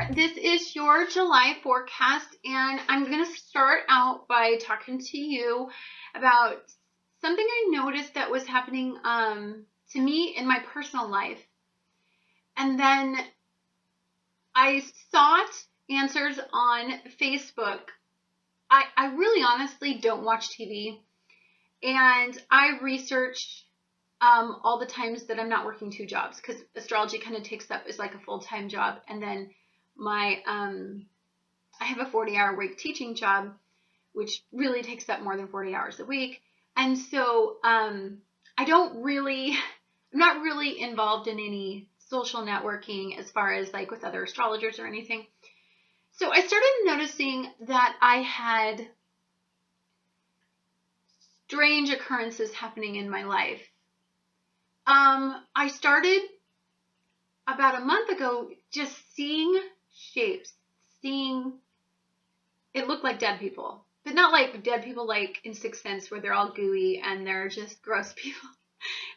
there. This is your July forecast, and I'm going to start out by talking to you about something I noticed that was happening to me in my personal life. And then I sought answers on Facebook. I really honestly don't watch TV, and I research all the times that I'm not working two jobs, because astrology kind of takes up as like a full-time job, and then my I have a 40-hour week teaching job, which really takes up more than 40 hours a week, and so I'm not really involved in any social networking as far as like with other astrologers or anything. So I started noticing that I had strange occurrences happening in my life. I started about a month ago just seeing shapes, it looked like dead people, but not like dead people like in Sixth Sense where they're all gooey and they're just gross people.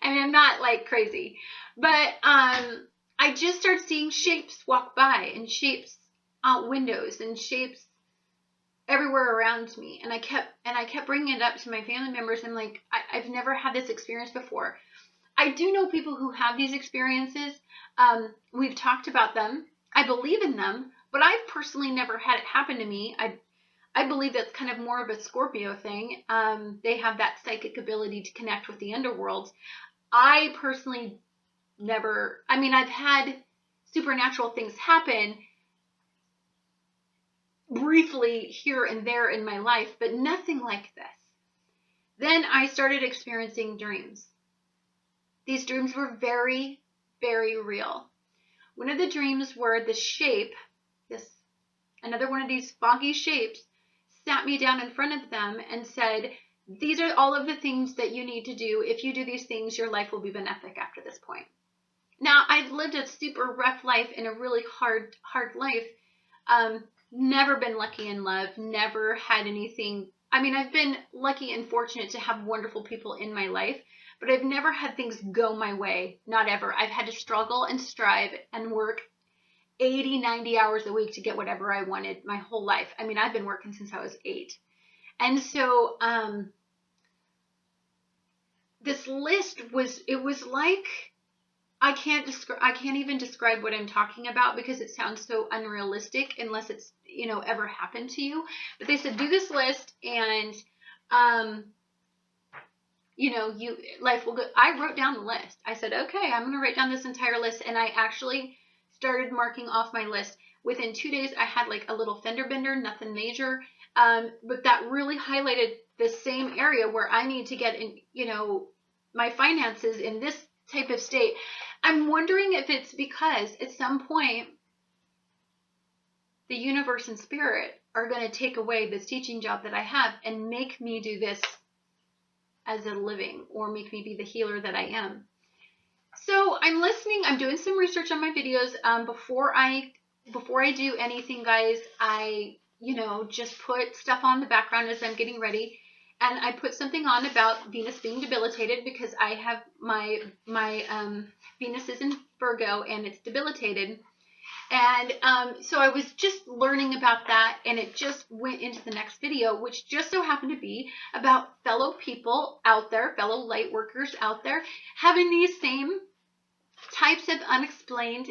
I mean, I'm not like crazy, but I just started seeing shapes walk by, and shapes out windows, and shapes everywhere around me. And I kept bringing it up to my family members. I'm like, I've never had this experience before. I do know people who have these experiences. We've talked about them. I believe in them, but I've personally never had it happen to me. I believe that's kind of more of a Scorpio thing. They have that psychic ability to connect with the underworld. I personally never, I mean, I've had supernatural things happen briefly here and there in my life, but nothing like this. Then I started experiencing dreams. These dreams were very, very real. One of the dreams were the shape, another one of these foggy shapes, sat me down in front of them and said, these are all of the things that you need to do. If you do these things, your life will be benefic after this point. Now, I've lived a super rough life and a really hard life. Never been lucky in love, never had anything. I mean, I've been lucky and fortunate to have wonderful people in my life, but I've never had things go my way. Not ever. I've had to struggle and strive and work 80, 90 hours a week to get whatever I wanted my whole life. I mean, I've been working since I was 8. And so this list was like, I can't even describe what I'm talking about because it sounds so unrealistic unless it's, ever happened to you. But they said, do this list and, life will go. I wrote down the list. I said, okay, I'm going to write down this entire list. And I actually started marking off my list. Within 2 days, I had like a little fender bender, nothing major. But that really highlighted the same area where I need to get in, my finances in this type of state. I'm wondering if it's because at some point the universe and spirit are going to take away this teaching job that I have and make me do this as a living, or make me be the healer that I am. So I'm listening. I'm doing some research on my videos. Before I do anything, guys, I just put stuff on the background as I'm getting ready. And I put something on about Venus being debilitated because I have my Venus is in Virgo and it's debilitated. And so I was just learning about that, and it just went into the next video, which just so happened to be about fellow people out there, fellow light workers out there, having these same types of unexplained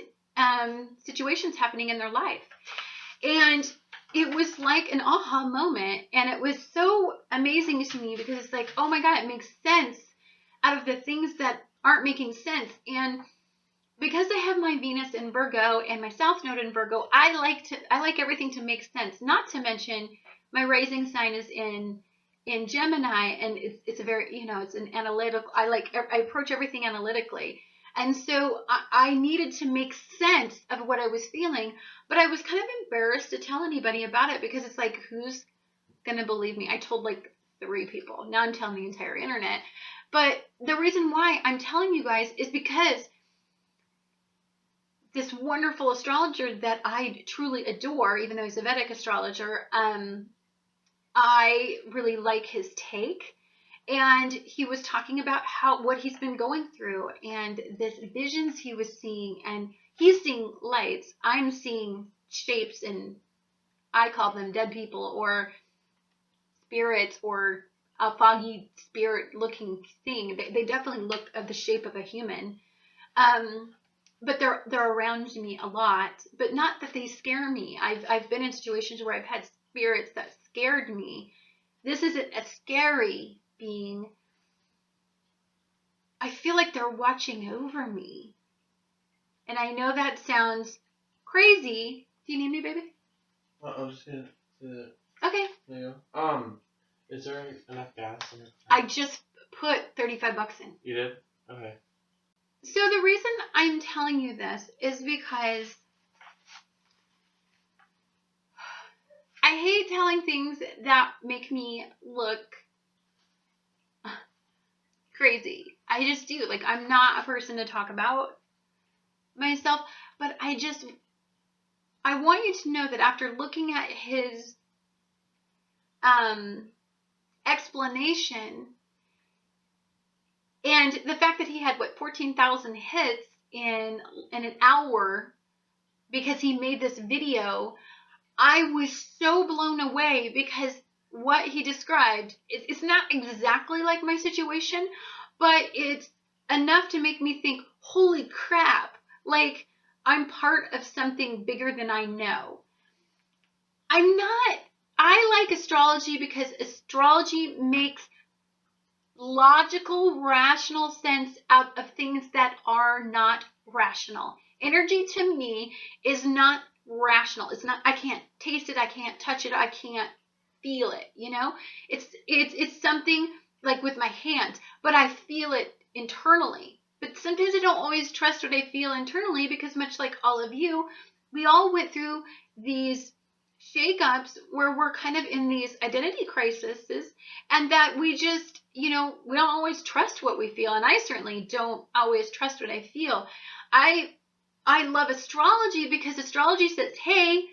situations happening in their life. And it was like an aha moment, and it was so amazing to me because it's like, oh my God, it makes sense out of the things that aren't making sense. And because I have my Venus in Virgo and my South Node in Virgo, I like everything to make sense. Not to mention my rising sign is in Gemini, and it's a very, it's an analytical. I approach everything analytically. And so I needed to make sense of what I was feeling, but I was kind of embarrassed to tell anybody about it because it's like, who's going to believe me? I told like 3 people. Now I'm telling the entire internet. But the reason why I'm telling you guys is because this wonderful astrologer that I truly adore, even though he's a Vedic astrologer, I really like his take. And he was talking about what he's been going through and this visions he was seeing, and he's seeing lights. I'm seeing shapes, and I call them dead people or spirits or a foggy spirit looking thing. They definitely look of the shape of a human. But they're around me a lot, but not that they scare me. I've been in situations where I've had spirits that scared me. This isn't a scary being. I feel like they're watching over me. And I know that sounds crazy. Do you need me, baby? I'll just hit it. Okay. There you go. Is there enough gas in it? I just put $35 in. You did? Okay. So the reason I'm telling you this is because I hate telling things that make me look crazy. I just do. Like, I'm not a person to talk about myself, but I want you to know that after looking at his explanation and the fact that he had 14,000 hits in an hour because he made this video, I was so blown away because what he described, it's not exactly like my situation, but it's enough to make me think, holy crap, like I'm part of something bigger than I know. I like astrology because astrology makes logical, rational sense out of things that are not rational. Energy to me is not rational. It's not, I can't taste it, I can't touch it, I can't feel it, you know? It's something like with my hands, but I feel it internally. But sometimes I don't always trust what I feel internally because much like all of you, we all went through these shakeups where we're kind of in these identity crises and that we just, we don't always trust what we feel. And I certainly don't always trust what I feel. I love astrology because astrology says, hey,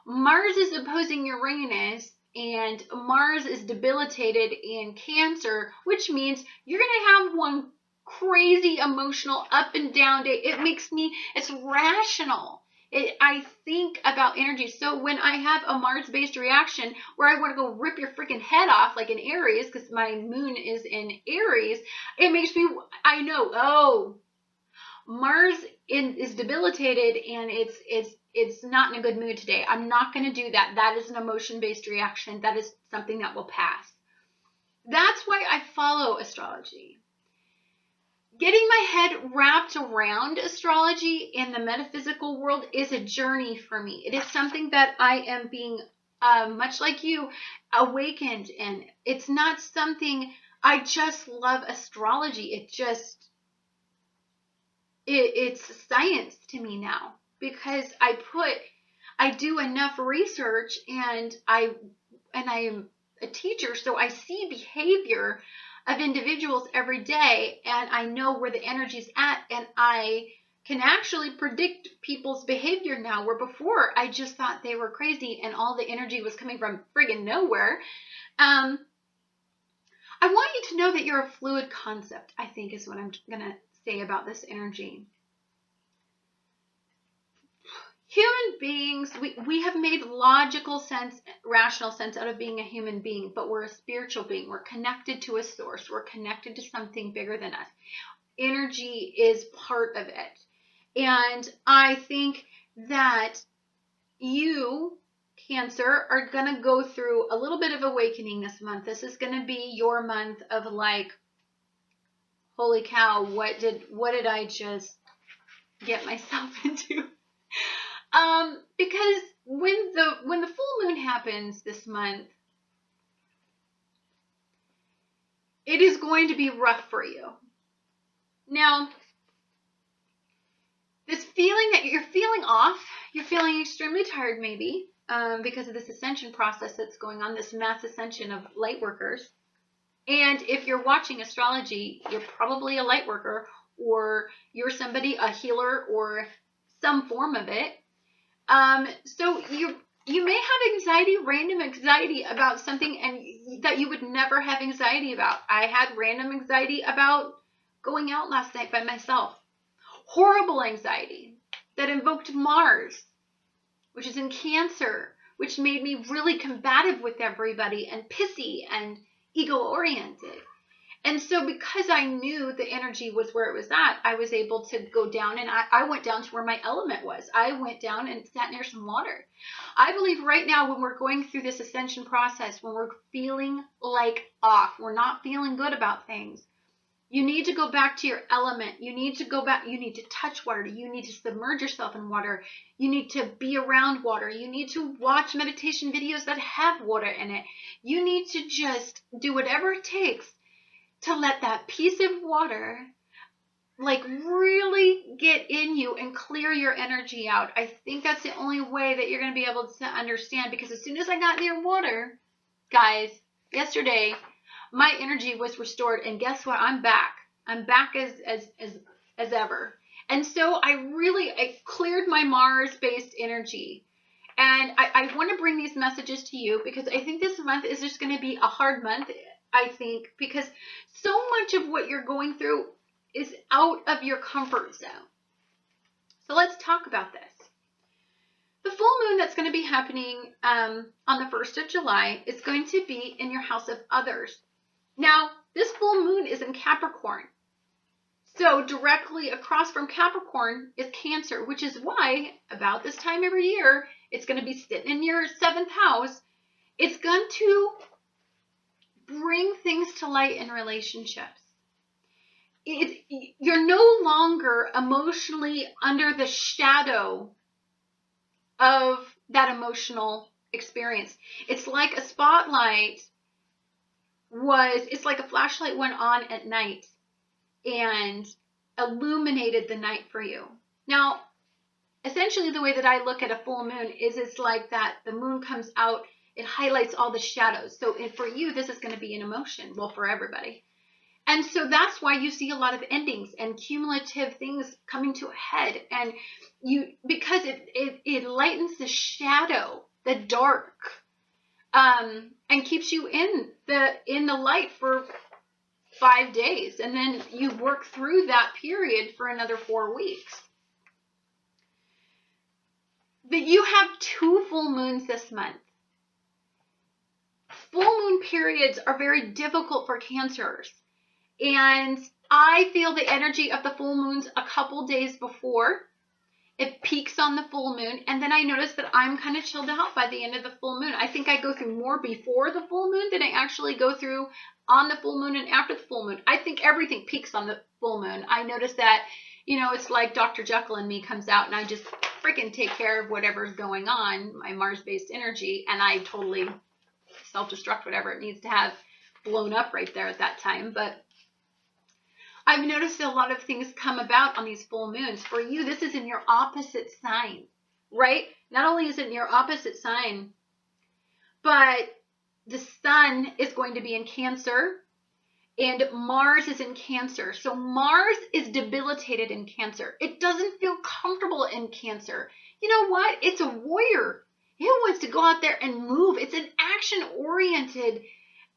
Mars is opposing Uranus and Mars is debilitated in Cancer, which means you're going to have one crazy emotional up and down day. It's rational. I think about energy. So when I have a Mars-based reaction where I want to go rip your freaking head off like in Aries, because my moon is in Aries, it makes me, I know, oh, Mars is debilitated and it's not in a good mood today. I'm not going to do that. That is an emotion-based reaction. That is something that will pass. That's why I follow astrology. Getting my head wrapped around astrology in the metaphysical world is a journey for me. It is something that I am being, much like you, awakened in. It's not something, I just love astrology. It's science to me now because I do enough research and I am a teacher, so I see behavior of individuals every day and I know where the energy's at and I can actually predict people's behavior now, where before I just thought they were crazy and all the energy was coming from friggin' nowhere. I want you to know that you're a fluid concept, I think is what I'm gonna say about this energy. Human beings, we have made logical sense, rational sense out of being a human being, but we're a spiritual being. We're connected to a source. We're connected to something bigger than us. Energy is part of it. And I think that you, Cancer, are going to go through a little bit of awakening this month. This is going to be your month of like, holy cow, what did I just get myself into? Because when the full moon happens this month, it is going to be rough for you. Now, this feeling that you're feeling off, you're feeling extremely tired maybe, because of this ascension process that's going on, this mass ascension of light workers. And if you're watching astrology, you're probably a light worker, or you're somebody, a healer, or some form of it. So you may have anxiety, random anxiety about something and that you would never have anxiety about. I had random anxiety about going out last night by myself. Horrible anxiety that invoked Mars. which is in Cancer, which made me really combative with everybody and pissy and ego-oriented. And so because I knew the energy was where it was at, I was able to go down, and I went down to where my element was. I went down and sat near some water. I believe right now when we're going through this ascension process, when we're feeling like off, we're not feeling good about things, you need to go back to your element. You need to go back. You need to touch water. You need to submerge yourself in water. You need to be around water. You need to watch meditation videos that have water in it. You need to just do whatever it takes to let that piece of water like really get in you and clear your energy out. I think that's the only way that you're going to be able to understand, because as soon as I got near water, guys, yesterday, my energy was restored, and guess what? I'm back. I'm back as ever. And so I cleared my Mars-based energy. And I want to bring these messages to you because I think this month is just going to be a hard month, I think, because so much of what you're going through is out of your comfort zone. So let's talk about this. The full moon that's going to be happening on the 1st of July is going to be in your house of others. Now, this full moon is in Capricorn. So directly across from Capricorn is Cancer, which is why about this time every year, it's going to be sitting in your 7th house. It's going to bring things to light in relationships. You're no longer emotionally under the shadow of that emotional experience. It's like a spotlight it's like a flashlight went on at night and illuminated the night for you. Now, essentially the way that I look at a full moon is it's like that the moon comes out, it highlights all the shadows. So for you, this is going to be an emotion, well, for everybody. And so that's why you see a lot of endings and cumulative things coming to a head. And because it lightens the shadow, the dark, and keeps you in the light for 5 days. And then you work through that period for another 4 weeks. But you have 2 full moons this month. Full moon periods are very difficult for Cancers. And I feel the energy of the full moons a couple days before. It peaks on the full moon. And then I notice that I'm kind of chilled out by the end of the full moon. I think I go through more before the full moon than I actually go through on the full moon and after the full moon. I think everything peaks on the full moon. I notice that, it's like Dr. Jekyll and me comes out and I just freaking take care of whatever's going on, my Mars-based energy, and I totally self-destruct whatever it needs to have blown up right there at that time. But I've noticed a lot of things come about on these full moons. For you, this is in your opposite sign, right? Not only is it in your opposite sign, but the sun is going to be in Cancer and Mars is in Cancer. So Mars is debilitated in Cancer. It doesn't feel comfortable in Cancer. You know what? It's a warrior. It wants to go out there and move. It's an action-oriented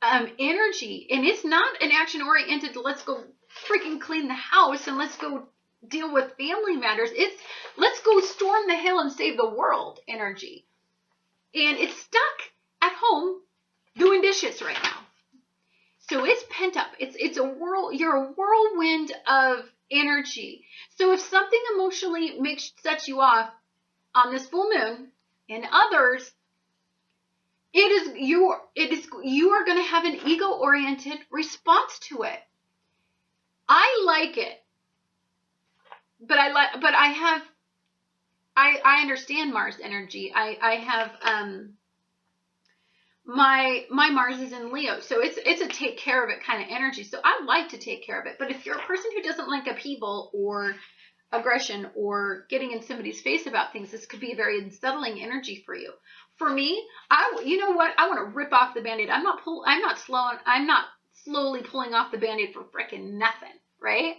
energy. And it's not an action-oriented, let's go freaking clean the house and let's go deal with family matters. It's let's go storm the hill and save the world energy. And it's stuck at home doing dishes right now. So it's pent up. It's you're a whirlwind of energy. So if something emotionally sets you off on this full moon and others, you are going to have an ego-oriented response to it. I like it, but I understand Mars energy. I have my Mars is in Leo, so it's a take care of it kind of energy. So I like to take care of it. But if you're a person who doesn't like upheaval or aggression or getting in somebody's face about things, this could be a very unsettling energy for you. For me, you know what? I want to rip off the Band-Aid. I'm not slowly pulling off the Band-Aid for frickin' nothing, right?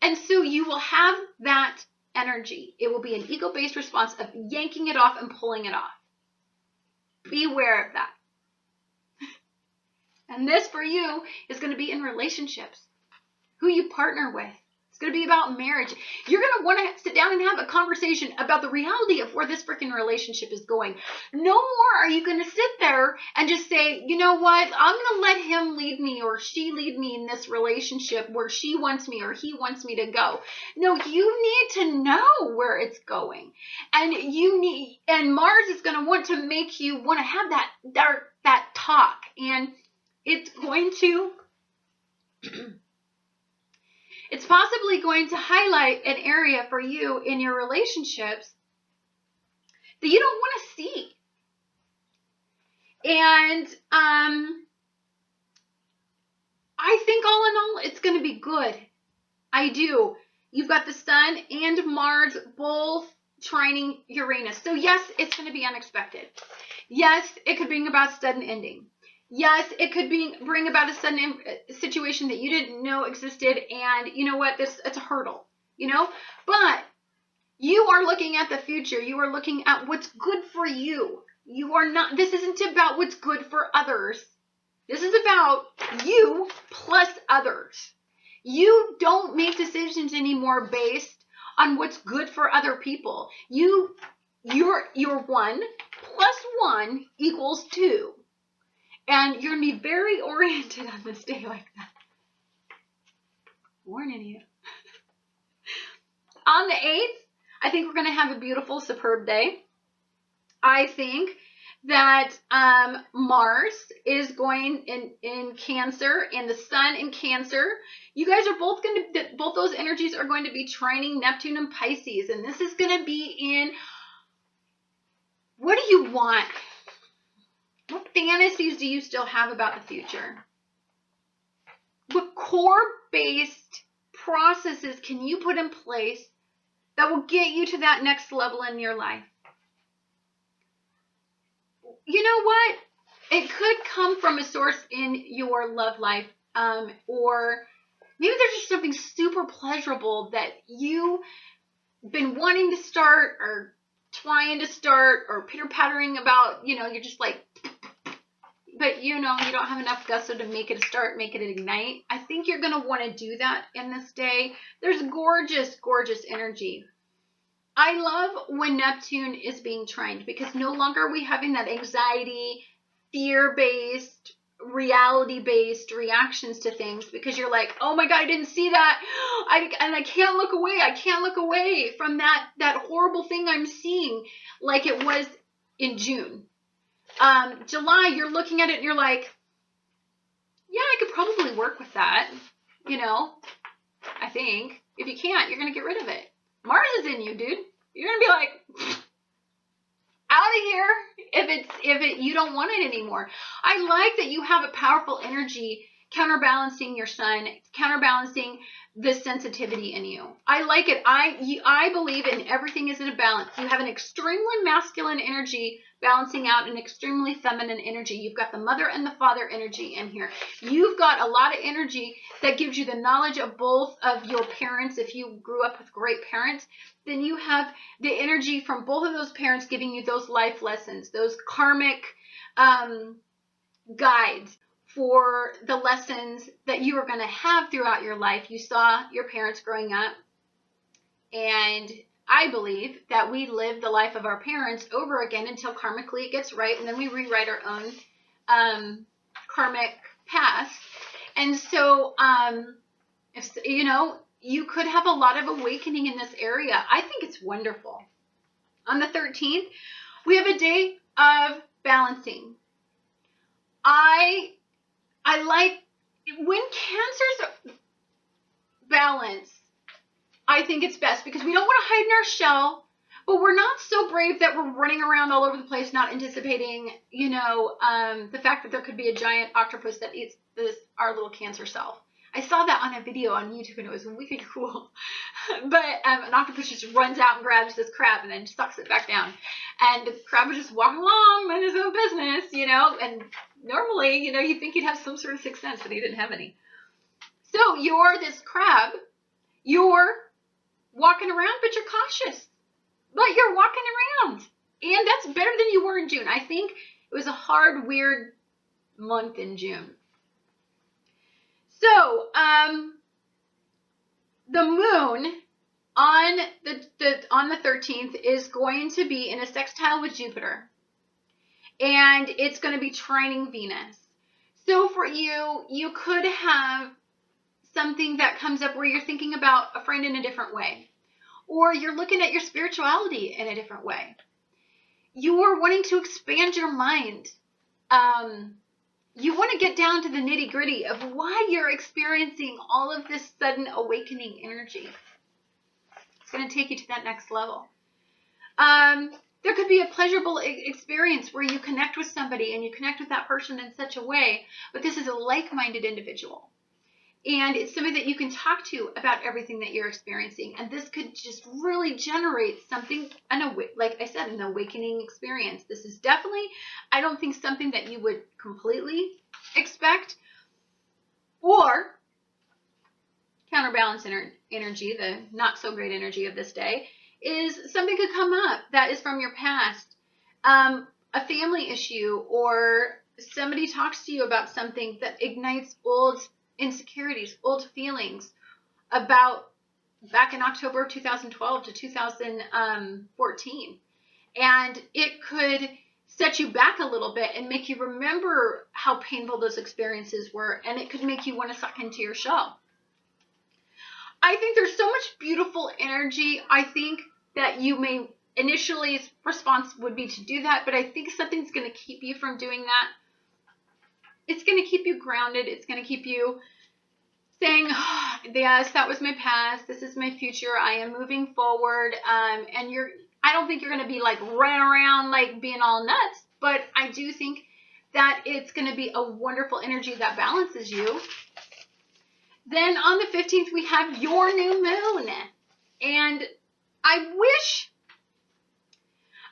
And so you will have that energy. It will be an ego-based response of yanking it off and pulling it off. Be aware of that. And this for you is going to be in relationships. Who you partner with. It's going to be about marriage. You're going to want to sit down and have a conversation about the reality of where this freaking relationship is going. No more are you going to sit there and just say, you know what, I'm going to let him lead me or she lead me in this relationship where she wants me or he wants me to go. No, you need to know where it's going. And Mars is going to want to make you want to have that talk. And it's going to it's possibly going to highlight an area for you in your relationships that you don't want to see. And I think all in all, it's going to be good. I do. You've got the Sun and Mars both trining Uranus. So yes, it's going to be unexpected. Yes, it could bring about a sudden ending. Yes, it could bring about a sudden situation that you didn't know existed, and you know what? It's a hurdle, But you are looking at the future. You are looking at what's good for you. This isn't about what's good for others. This is about you plus others. You don't make decisions anymore based on what's good for other people. You're 1 plus 1 equals 2. And you're going to be very oriented on this day like that. Warning you. On the 8th, I think we're going to have a beautiful, superb day. I think that Mars is going in Cancer and the Sun in Cancer. You guys are both those energies are going to be trining Neptune and Pisces. And this is going to be in, what do you want? What fantasies do you still have about the future? What core-based processes can you put in place that will get you to that next level in your life? You know what? It could come from a source in your love life, or maybe there's just something super pleasurable that you've been wanting to start or trying to start or pitter-pattering about, you're just like, but you don't have enough gusto to make it a start, make it an ignite. I think you're going to want to do that in this day. There's gorgeous, gorgeous energy. I love when Neptune is being trined because no longer are we having that anxiety, fear-based, reality-based reactions to things because you're like, oh my God, I didn't see that. I can't look away. I can't look away from that horrible thing I'm seeing like it was in June. July, you're looking at it and you're like, yeah, I could probably work with that. I think. If you can't, you're going to get rid of it. Mars is in you, dude. You're going to be like, out of here if you don't want it anymore. I like that you have a powerful energy counterbalancing your Sun, counterbalancing the sensitivity in you. I like it. I believe in everything is in a balance. You have an extremely masculine energy balancing out an extremely feminine energy. You've got the mother and the father energy in here. You've got a lot of energy that gives you the knowledge of both of your parents. If you grew up with great parents, then you have the energy from both of those parents giving you those life lessons, those karmic guides for the lessons that you are going to have throughout your life. You saw your parents growing up, and I believe that we live the life of our parents over again until karmically it gets right, and then we rewrite our own karmic past. And so, if you could have a lot of awakening in this area. I think it's wonderful. On the 13th, we have a day of balancing. I like when Cancers balance. I think it's best because we don't want to hide in our shell, but we're not so brave that we're running around all over the place, not anticipating, the fact that there could be a giant octopus that eats our little Cancer self. I saw that on a video on YouTube and it was wicked cool. But an octopus just runs out and grabs this crab and then sucks it back down. And the crab would just walk along, mind his own business, and normally, you'd think he'd have some sort of sixth sense, but he didn't have any. So you're this crab, you're walking around, but you're cautious. But you're walking around. And that's better than you were in June. I think it was a hard, weird month in June. So, the moon on the 13th is going to be in a sextile with Jupiter, and it's going to be trining Venus. So for you, you could have something that comes up where you're thinking about a friend in a different way, or you're looking at your spirituality in a different way. You are wanting to expand your mind. You want to get down to the nitty gritty of why you're experiencing all of this sudden awakening energy. It's going to take you to that next level. There could be a pleasurable experience where you connect with somebody and you connect with that person in such a way, but this is a like-minded individual. And it's somebody that you can talk to about everything that you're experiencing. And this could just really generate something, like I said, an awakening experience. This is definitely, I don't think, something that you would completely expect. Or counterbalance energy, the not so great energy of this day, is something could come up that is from your past. A family issue, or somebody talks to you about something that ignites old insecurities, old feelings about back in October of 2012 to 2014. And it could set you back a little bit and make you remember how painful those experiences were, and it could make you want to suck into your shell. I think there's so much beautiful energy. I think that you may initially response would be to do that, but I think something's going to keep you from doing that. It's going to keep you grounded. It's going to keep you saying, oh, yes, that was my past. This is my future. I am moving forward. And I don't think you're going to be like running around like being all nuts, but I do think that it's going to be a wonderful energy that balances you. Then on the 15th, we have your new moon. And I wish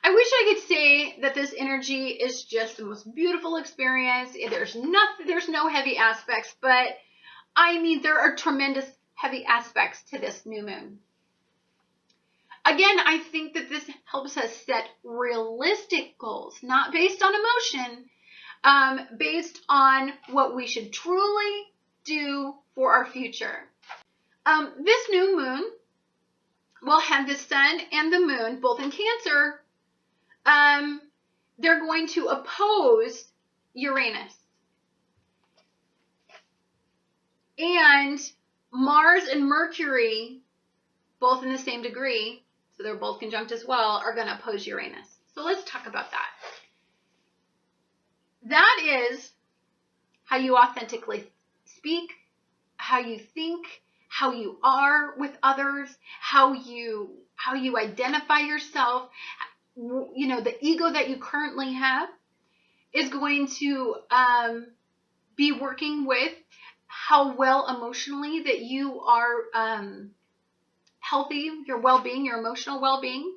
I could say that this energy is just the most beautiful experience. There's no heavy aspects, but I mean, there are tremendous heavy aspects to this new moon. Again, I think that this helps us set realistic goals, not based on emotion, based on what we should truly do for our future. This new moon will have the sun and the moon both in Cancer. They're going to oppose Uranus. And Mars and Mercury, both in the same degree, so they're both conjunct as well, are going to oppose Uranus. So let's talk about that. That is how you authentically speak, how you think, how you are with others, how you identify yourself. You know, the ego that you currently have is going to be working with how well emotionally that you are healthy, your well-being, your emotional well-being,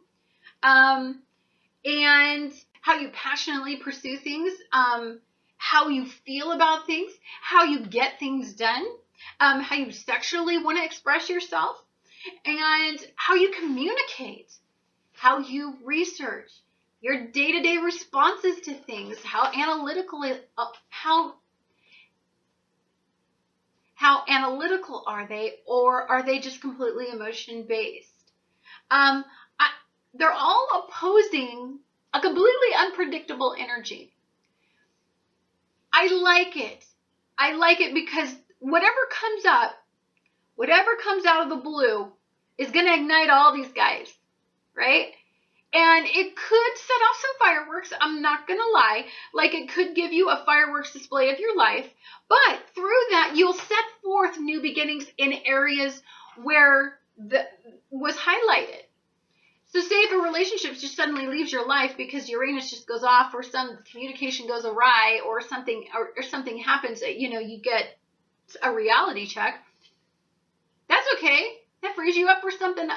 and how you passionately pursue things, how you feel about things, how you get things done, how you sexually want to express yourself, and how you communicate, how you research, your day-to-day responses to things, how analytical are they, or are they just completely emotion-based? They're all opposing a completely unpredictable energy. I like it. I like it because whatever comes out of the blue is going to ignite all these guys, right? And it could set off some fireworks. I'm not going to lie. Like, it could give you a fireworks display of your life. But through that, you'll set forth new beginnings in areas where was highlighted. So say if a relationship just suddenly leaves your life because Uranus just goes off, or some communication goes awry, or something happens that, you get a reality check. That's okay. That frees you up for something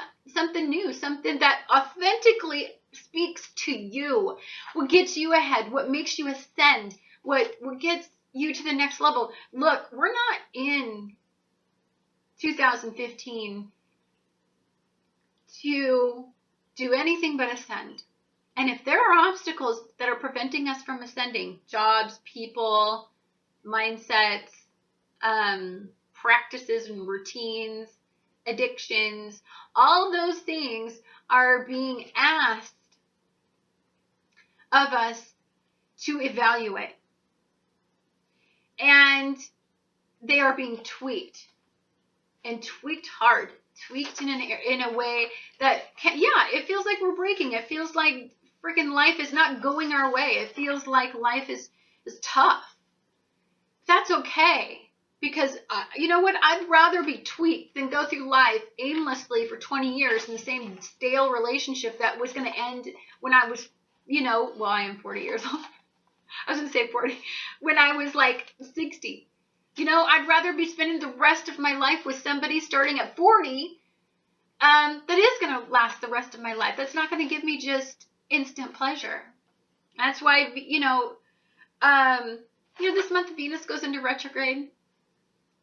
new, something that authentically speaks to you, what gets you ahead, what makes you ascend, what gets you to the next level. Look, we're not in 2015 to do anything but ascend. And if there are obstacles that are preventing us from ascending, jobs, people, mindsets, practices and routines, addictions, all those things are being asked of us to evaluate. And they are being tweaked, and tweaked hard, tweaked in a way that, it feels like we're breaking. It feels like freaking life is not going our way. It feels like life is tough. That's okay. Because, you know what? I'd rather be tweaked than go through life aimlessly for 20 years in the same stale relationship that was going to end when I was, I am 40 years old. I was going to say 40. When I was like 60. I'd rather be spending the rest of my life with somebody starting at 40 that is going to last the rest of my life. That's not going to give me just instant pleasure. That's why, this month Venus goes into retrograde.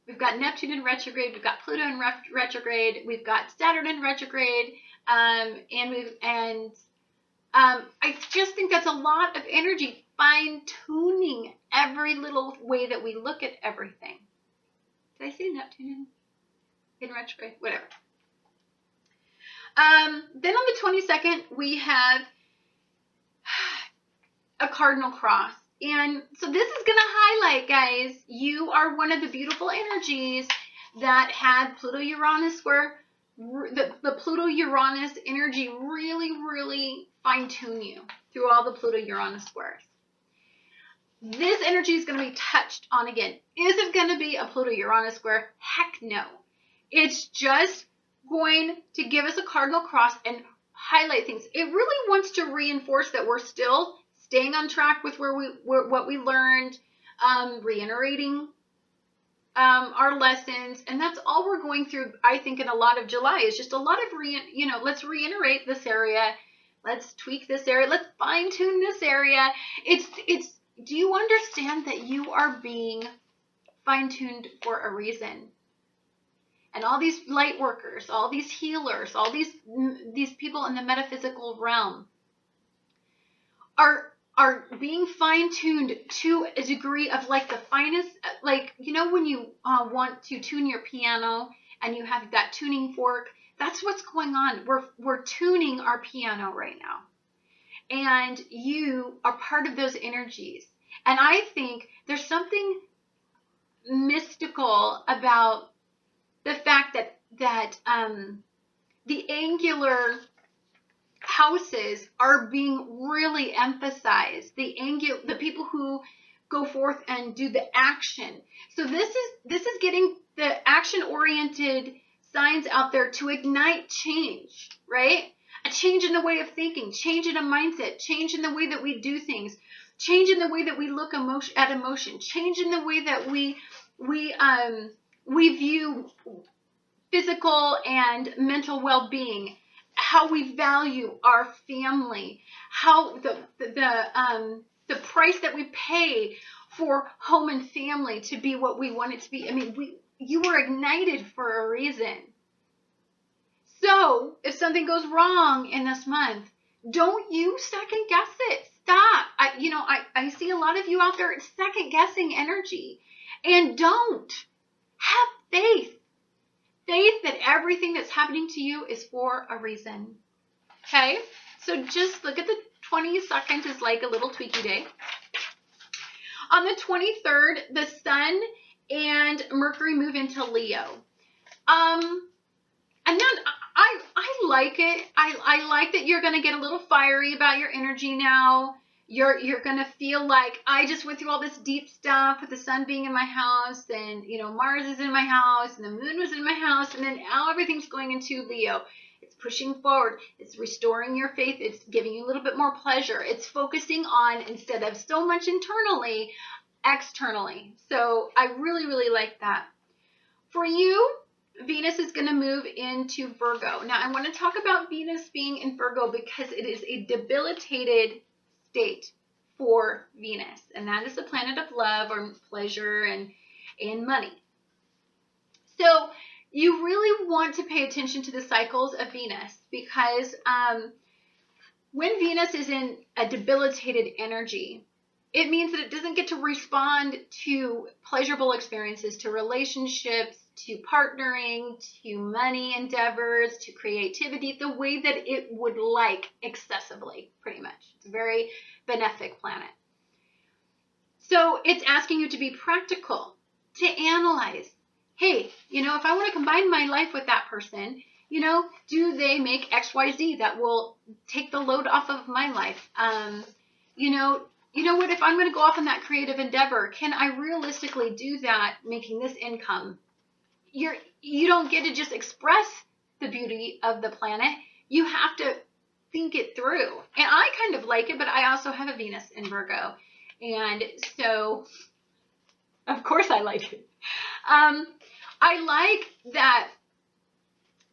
We've got Neptune in retrograde. We've got Pluto in retrograde. We've got Saturn in retrograde. I just think that's a lot of energy, fine-tuning every little way that we look at everything. Did I say Neptune in retrograde? Whatever. Then on the 22nd, we have a cardinal cross. And so this is going to highlight, guys, you are one of the beautiful energies that had Pluto-Uranus square. The Pluto-Uranus energy really, really fine-tune you through all the Pluto-Uranus squares. This energy is going to be touched on again. Is it going to be a Pluto-Uranus square? Heck no. It's just going to give us a cardinal cross and highlight things. It really wants to reinforce that we're still staying on track with what we learned, reiterating our lessons, and that's all we're going through. I think in a lot of July is just a lot of let's reiterate this area, let's tweak this area, let's fine tune this area. It's. Do you understand that you are being fine tuned for a reason? And all these light workers, all these healers, all these people in the metaphysical realm are being fine-tuned to a degree of like the finest, like, when you want to tune your piano and you have that tuning fork, that's what's going on. We're tuning our piano right now. And you are part of those energies. And I think there's something mystical about the fact that the angular houses are being really emphasized. The people who go forth and do the action. So this is getting the action-oriented signs out there to ignite change, right? A change in the way of thinking, change in a mindset, change in the way that we do things, change in the way that we look at emotion, change in the way that we view physical and mental well-being, how we value our family, how the price that we pay for home and family to be what we want it to be. I mean, you were ignited for a reason. So if something goes wrong in this month, don't you second guess it. Stop. I see a lot of you out there second guessing energy, and don't. Have faith. Faith that everything that's happening to you is for a reason. Okay? So just look at the 22nd is like a little tweaky day. On the 23rd, the Sun and Mercury move into Leo. And then I like it. I like that you're going to get a little fiery about your energy now. You're going to feel like I just went through all this deep stuff with the sun being in my house, and Mars is in my house, and the moon was in my house, and then now everything's going into Leo. It's pushing forward. It's restoring your faith. It's giving you a little bit more pleasure. It's focusing on, instead of so much internally, externally. So I really, really like that. For you, Venus is going to move into Virgo. Now, I want to talk about Venus being in Virgo because it is a debilitated state for Venus, and that is the planet of love or pleasure and money. So you really want to pay attention to the cycles of Venus, because when Venus is in a debilitated energy, it means that it doesn't get to respond to pleasurable experiences, to relationships, to partnering, to money endeavors, to creativity, the way that it would like excessively, pretty much. It's a very benefic planet. So it's asking you to be practical, to analyze. Hey, if I want to combine my life with that person, do they make XYZ that will take the load off of my life? What, if I'm going to go off on that creative endeavor, can I realistically do that making this income? You don't get to just express the beauty of the planet. You have to think it through. And I kind of like it, but I also have a Venus in Virgo. And so, of course I like it. I like that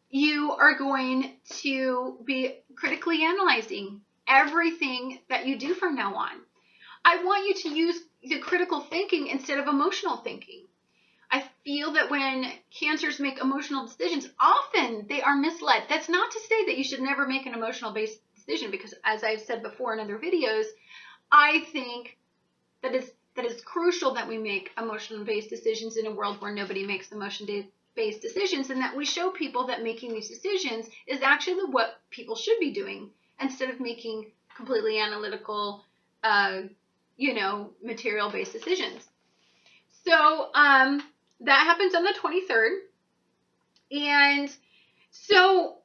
you are going to be critically analyzing everything that you do from now on. I want you to use the critical thinking instead of emotional thinking. I feel that when Cancers make emotional decisions, often they are misled. That's not to say that you should never make an emotional-based decision, because as I've said before in other videos, I think that it's crucial that we make emotion-based decisions in a world where nobody makes emotion-based decisions, and that we show people that making these decisions is actually what people should be doing instead of making completely analytical, material-based decisions. So that happens on the 23rd. And so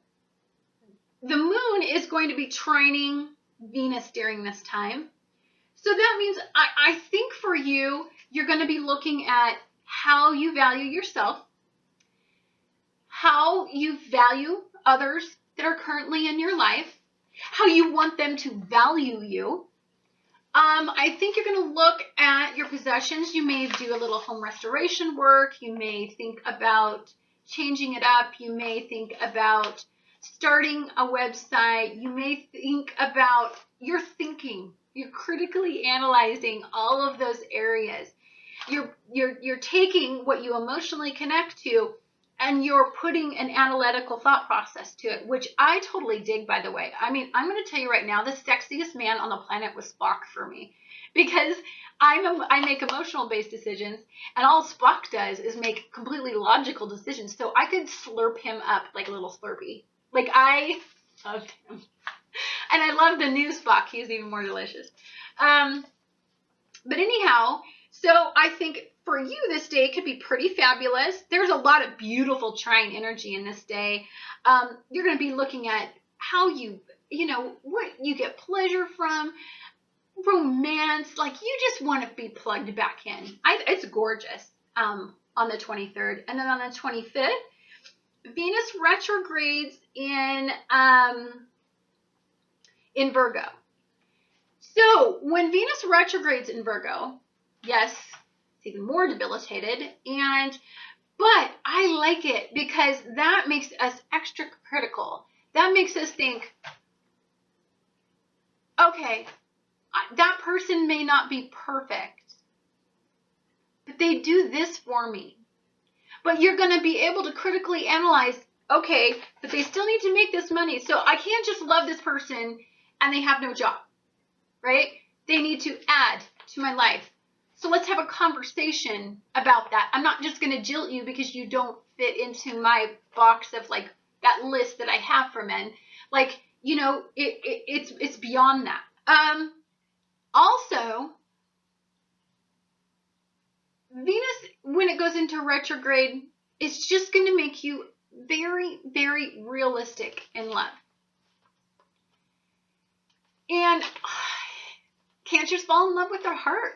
the moon is going to be trining Venus during this time. So that means I think for you, you're going to be looking at how you value yourself, how you value others that are currently in your life, how you want them to value you. I think you're going to look at your possessions. You may do a little home restoration work. You may think about changing it up. You may think about starting a website. You may think about your thinking. You're critically analyzing all of those areas. You're taking what you emotionally connect to, and you're putting an analytical thought process to it, which I totally dig, by the way. I mean, I'm going to tell you right now, the sexiest man on the planet was Spock for me, because I make emotional-based decisions, and all Spock does is make completely logical decisions. So I could slurp him up like a little Slurpee. Like, I loved him. And I love the new Spock. He's even more delicious. But anyhow, so I think for you, this day could be pretty fabulous. There's a lot of beautiful trine energy in this day. You're going to be looking at how what you get pleasure from, romance. Like, you just want to be plugged back in. It's gorgeous on the 23rd. And then on the 25th, Venus retrogrades in Virgo. So when Venus retrogrades in Virgo, yes, it's even more debilitated, but I like it because that makes us extra critical. That makes us think, okay, that person may not be perfect, but they do this for me. But you're going to be able to critically analyze, okay, but they still need to make this money. So I can't just love this person and they have no job, right? They need to add to my life. So let's have a conversation about that. I'm not just going to jilt you because you don't fit into my box of like that list that I have for men. Like, it's beyond that. Also, Venus, when it goes into retrograde, it's just going to make you very, very realistic in love. And Cancers fall in love with their heart,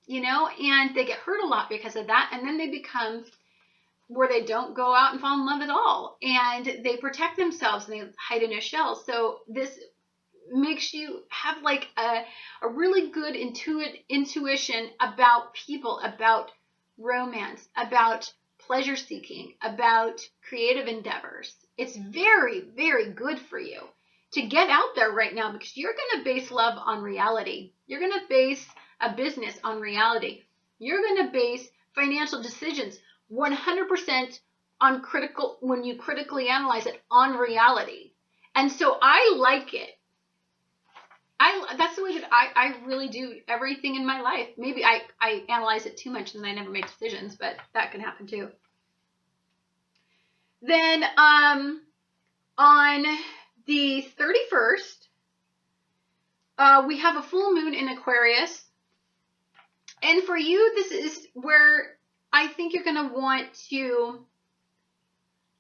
and they get hurt a lot because of that. And then they become where they don't go out and fall in love at all. And they protect themselves and they hide in a shell. So this makes you have like a really good intuition about people, about romance, about pleasure seeking, about creative endeavors. It's very, very good for you to get out there right now, because you're going to base love on reality. You're going to base a business on reality. You're going to base financial decisions 100% on when you critically analyze it, on reality. And so I like it. That's the way that I really do everything in my life. Maybe I analyze it too much and then I never make decisions, but that can happen too. Then on the 31st, we have a full moon in Aquarius. And for you, this is where I think you're going to want to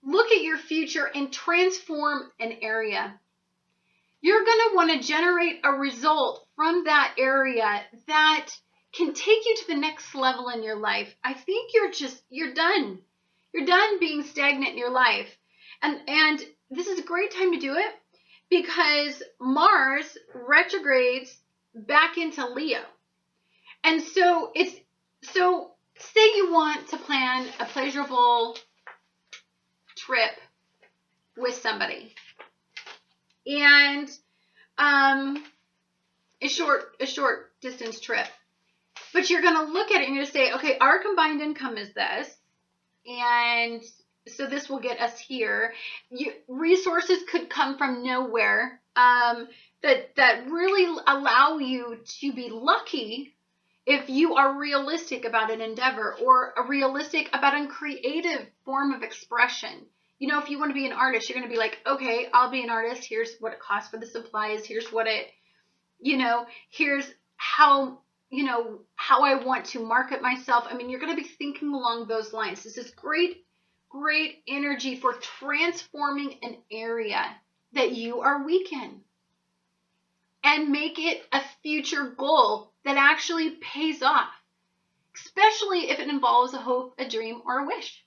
look at your future and transform an area. You're going to want to generate a result from that area that can take you to the next level in your life. I think you're done. You're done being stagnant in your life. And this is a great time to do it because Mars retrogrades back into Leo. And so say you want to plan a pleasurable trip with somebody. And a short distance trip. But you're going to look at it and you're going to say, okay, our combined income is this. And so this will get us here. Resources could come from nowhere that really allow you to be lucky if you are realistic about an endeavor or realistic about a creative form of expression. You know, if you want to be an artist, you're going to be like, okay, I'll be an artist. Here's what it costs for the supplies. Here's what it, here's how I want to market myself. I mean, you're going to be thinking along those lines. This is great energy for transforming an area that you are weak in and make it a future goal that actually pays off, especially if it involves a hope, a dream, or a wish.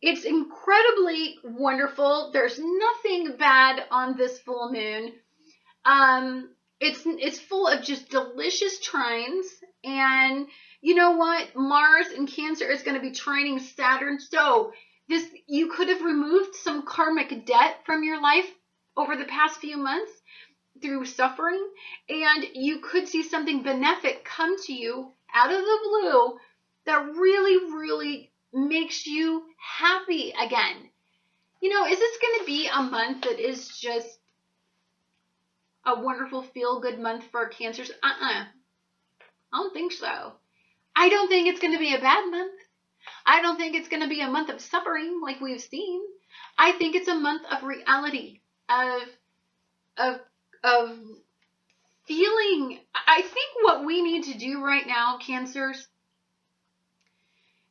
It's incredibly wonderful. There's nothing bad on this full moon. It's full of just delicious trines. And you know what? Mars in Cancer is going to be trining Saturn. So you could have removed some karmic debt from your life over the past few months through suffering. And you could see something benefic come to you out of the blue that really, really makes you happy again. Is this going to be a month that is just a wonderful feel-good month for Cancers? I don't think so. I don't think it's going to be a bad month. I don't think it's going to be a month of suffering like we've seen. I think it's a month of reality, of feeling. I think what we need to do right now, Cancers,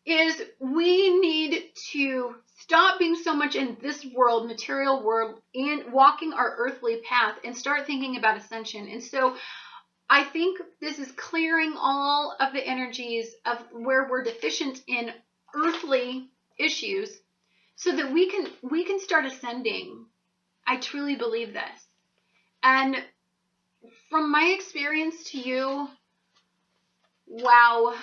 is we need to stop being so much in this world, material world, and walking our earthly path and start thinking about ascension. And so I think this is clearing all of the energies of where we're deficient in earthly issues so that we can start ascending. I truly believe this. And from my experience to you, wow,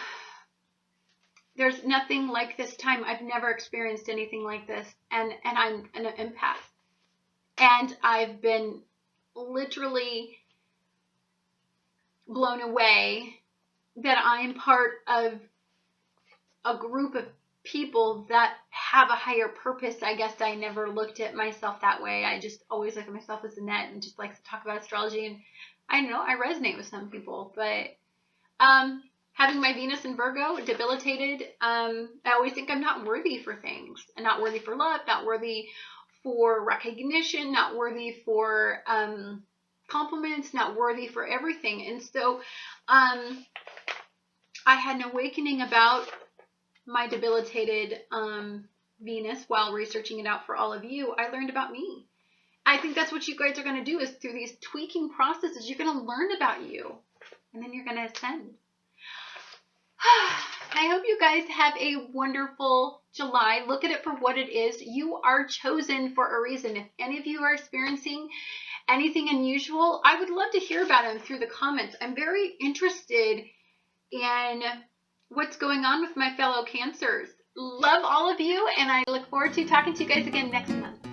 there's nothing like this time. I've never experienced anything like this. And I'm an empath. And I've been literally blown away that I am part of a group of people that have a higher purpose. I guess I never looked at myself that way. I just always look at myself as Annette and just like to talk about astrology. And I know I resonate with some people, but having my Venus in Virgo debilitated, I always think I'm not worthy for things. I'm not worthy for love, not worthy for recognition, not worthy for compliments, not worthy for everything. And so I had an awakening about my debilitated Venus while researching it out for all of you. I learned about me. I think that's what you guys are going to do, is through these tweaking processes, you're going to learn about you, and then you're going to ascend. I hope you guys have a wonderful July. Look at it for what it is. You are chosen for a reason. If any of you are experiencing anything unusual, I would love to hear about them through the comments. I'm very interested in what's going on with my fellow Cancers. Love all of you, and I look forward to talking to you guys again next month.